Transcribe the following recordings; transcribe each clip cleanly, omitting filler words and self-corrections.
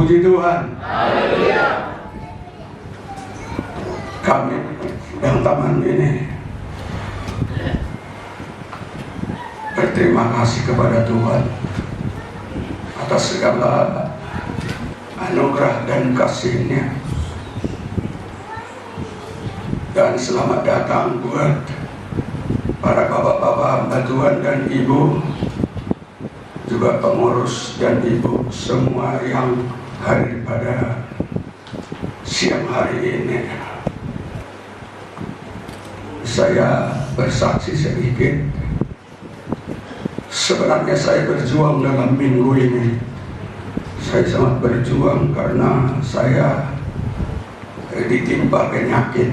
Puji Tuhan. Haleluya. Kami yang taman ini berterima kasih kepada Tuhan atas segala anugerah dan kasih-Nya. Dan selamat datang buat para bapak-bapak hamba Tuhan dan ibu, juga pengurus dan ibu semua yang hadir pada siang hari ini. Saya bersaksi sedikit. Sebenarnya saya berjuang dalam minggu ini. Saya sangat berjuang karena saya ditimpa penyakit.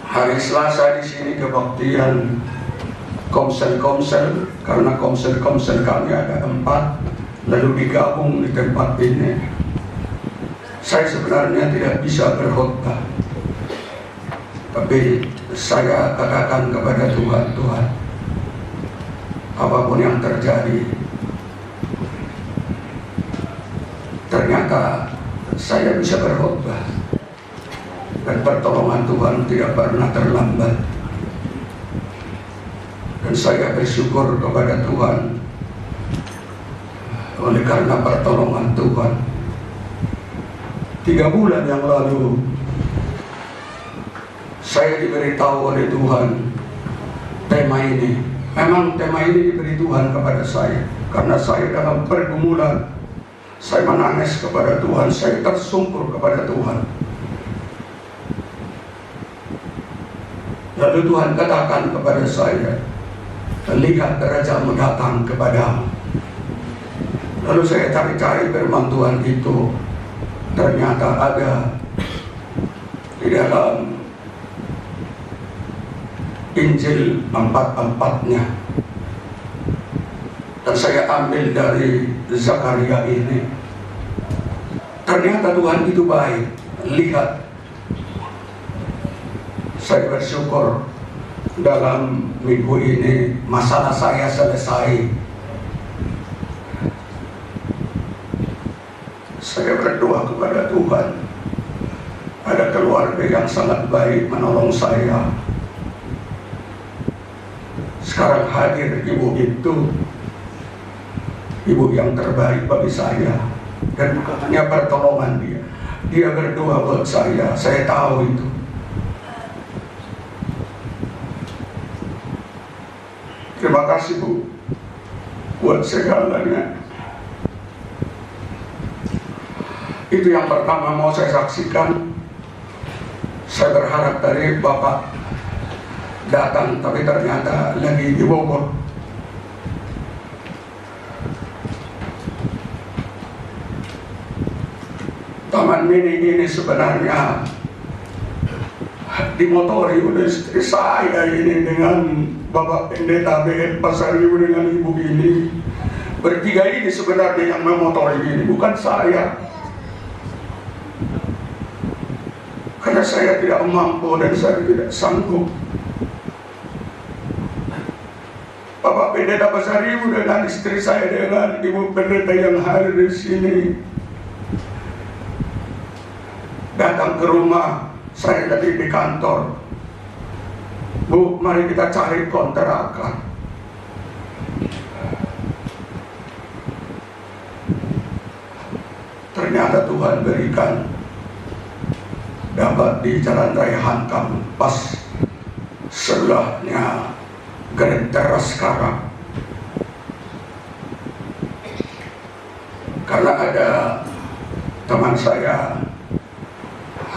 Hari Selasa di sini kebaktian komsel-komsel, karena komsel-komsel kami ada 4, lalu digabung di tempat ini. Saya sebenarnya tidak bisa berkhotbah, tapi saya katakan kepada Tuhan, Tuhan, apapun yang terjadi, ternyata saya bisa berkhotbah, dan pertolongan Tuhan tidak pernah terlambat. Dan saya bersyukur kepada Tuhan oleh karena pertolongan Tuhan. 3 bulan yang lalu saya diberitahu oleh Tuhan tema ini. Memang tema ini diberi Tuhan kepada saya karena saya dalam pergumulan. Saya menangis kepada Tuhan, saya tersungkur kepada Tuhan. Lalu Tuhan katakan kepada saya, lihat rajamu datang kepadamu. Lalu saya cari-cari firman Tuhan itu. Ternyata ada di dalam Injil 4:4-nya. Dan saya ambil dari Zakaria ini. Ternyata Tuhan itu baik. Lihat, saya bersyukur dalam minggu ini masalah saya selesai. Saya berdoa kepada Tuhan. Ada keluarga yang sangat baik menolong saya. Sekarang hadir ibu itu, ibu yang terbaik bagi saya. Dan bukan hanya pertolongan dia, dia berdoa buat saya tahu itu. Terima kasih Bu buat segalanya. Itu yang pertama mau saya saksikan. Saya berharap dari Bapak datang, tapi ternyata lagi di Bogor. Taman mini ini sebenarnya dimotori oleh istri saya ini dengan Bapak Pendeta BN Pasaribu dengan ibu ini. Bertiga ini sebenarnya yang memotori ini, bukan saya. Karena saya tidak mampu dan saya tidak sanggup. Bapak Pendeta Pasaribu dengan istri saya dengan ibu pendeta yang hadir di sini datang ke rumah saya tadi di kantor. Bu, mari kita cari kontrakan. Ternyata Tuhan berikan dapat di Jalan Raya Hankam, pas sebelahnya gereja sekarang. Karena ada teman saya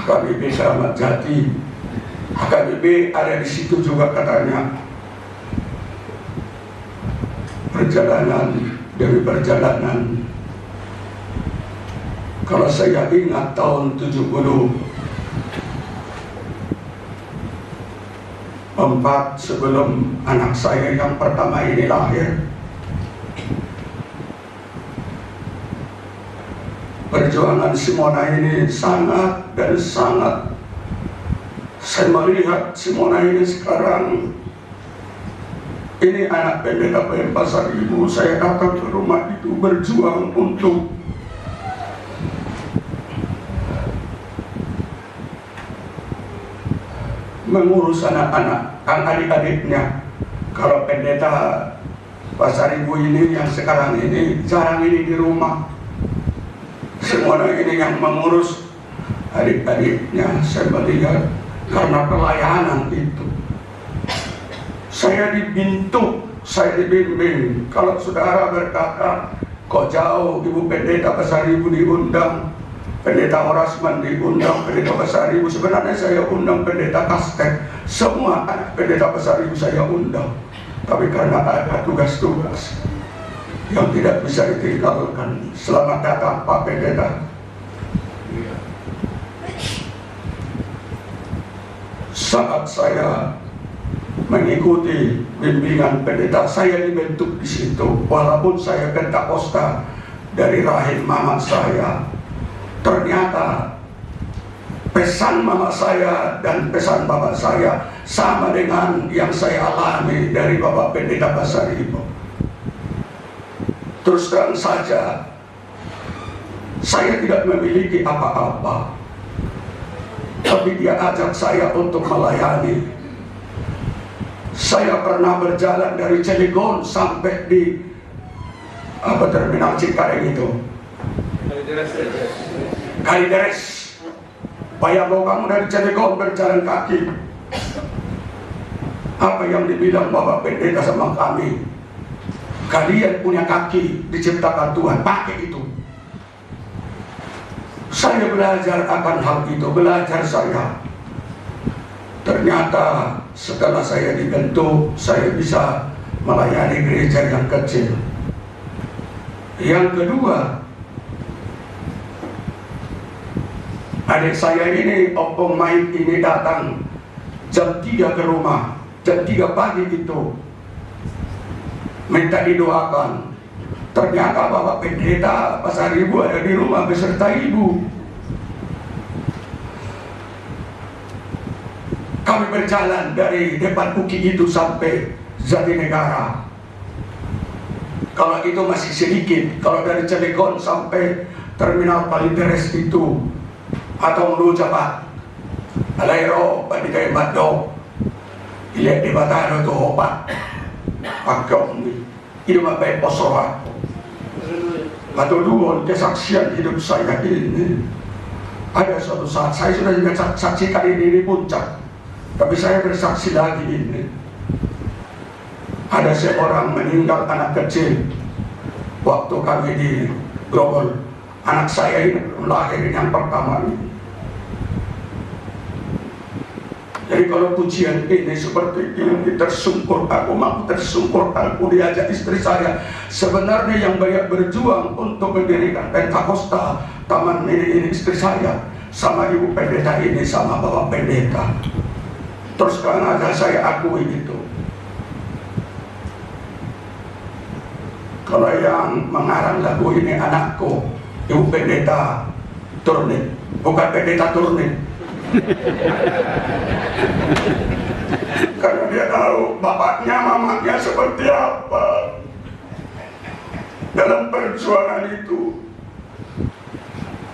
HKBP Selamat Jati, HKBP ada di situ juga katanya. Perjalanan demi perjalanan. Kalau saya ingat tahun 74 sebelum anak saya yang pertama ini lahir, perjuangan Simona ini sangat dan sangat. Saya melihat Simona ini sekarang Ini anak pendeta PM Pasar Ibu. Saya datang ke rumah itu berjuang untuk mengurus anak-anak, adik-adiknya. Kalau pendeta Pasar Ibu ini yang sekarang ini jarang ini di rumah. Semuanya ini yang mengurus adik-adiknya. Saya melihat karena pelayanan itu. Saya dibentuk, saya dibimbing. Kalau saudara berkata, kok jauh Ibu Pendeta Pasar Ibu diundang, Pendeta Horasman diundang, Pendeta Pasar Ibu. Sebenarnya saya undang Pendeta Kastek. Semua anak Pendeta Pasar Ibu saya undang. Tapi karena ada tugas-tugas yang tidak bisa ditinggalkan. Selamat datang Pak Pendeta. Saat saya mengikuti bimbingan pendeta, saya dibentuk di situ. Walaupun saya Pentakosta dari rahim mama saya, ternyata pesan mama saya dan pesan bapak saya sama dengan yang saya alami dari Bapak Pendeta Pasar Ibu. Terus terang saja, saya tidak memiliki apa-apa, tapi dia ajak saya untuk melayani. Saya pernah berjalan dari Cilegon sampai di terminal Cikareng itu, Kalideres. Bayangkan kamu dari Cilegon berjalan kaki. Apa yang dibilang Bapak Pendeta sama kami? Kalian punya kaki diciptakan Tuhan, pakai itu. Saya belajar akan hal itu, belajar saya. Ternyata setelah saya dibentuk, saya bisa melayani gereja yang kecil. Yang kedua, adik saya ini, Opong Maik ini datang jam 3 ke rumah, jam 3 pagi itu, minta didoakan. Ternyata Bapak Pendeta Pasar Ibu ada di rumah beserta ibu. Kami berjalan dari depan UKI itu sampai Jatinegara. Kalau itu masih sedikit, kalau dari Cilegon sampai terminal Kalideres itu, atau menuju Pak Alairo, Pandikai Mado, Ilek di Batano itu Hopat, Pagong, itu mapai Posoa. Atau dulu kesaksian hidup saya ini. Ada suatu saat saya sudah juga saksikan ini di puncak. Tapi saya bersaksi lagi ini. Ada seorang meninggal anak kecil waktu kami di Grogol. Anak saya ini lahir yang pertama ini. Jadi kalau pujian ini seperti ini tersungkur, aku mau tersungkur, aku diajak istri saya. Sebenarnya yang banyak berjuang untuk mendirikan Pentakosta Taman ini istri saya, sama Ibu Pendeta ini, sama Bapak Pendeta. Terus karena ada saya akui itu. Kalau yang mengarang lagu ini anakku, Ibu Pendeta Turnip, bukan Pendeta Turnip. Karena dia tahu bapaknya, mamanya seperti apa dalam perjuangan itu.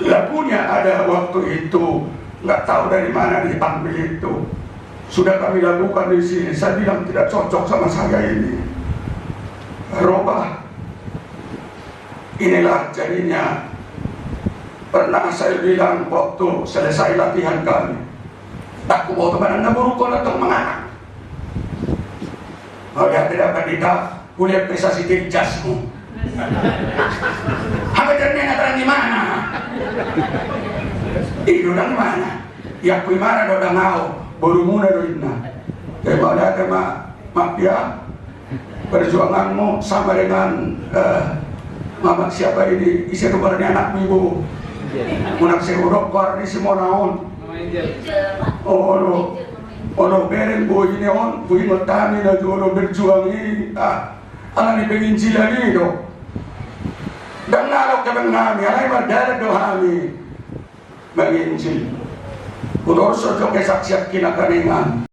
Lagunya ada waktu itu, nggak tahu dari mana diambil itu. Sudah kami lakukan di sini. Saya bilang tidak cocok sama saya ini. Robah. Inilah jadinya. Pernah saya bilang waktu selesai latihan kami, aku mau teman anda burukon atau menganak. Oh ya tidak pendeta, kuliah prestasi di jasmu. Apa jadinya ngatakan di mana? Itu dari mana? Ya kui mana do ngau. Baru muna doina. Kemana mak ya perjuanganmu sama dengan mama siapa ini isi rumahnya anak ibu. Munak seurok kor di semua naon. Ono bereng boy ini on, boy matami na jolo berjuang ini. Alam ipengin sila dito. Dan nalok ka bang nami, alay madara do hami. Menginjil. Purorso jo kesaksian kinakaringan.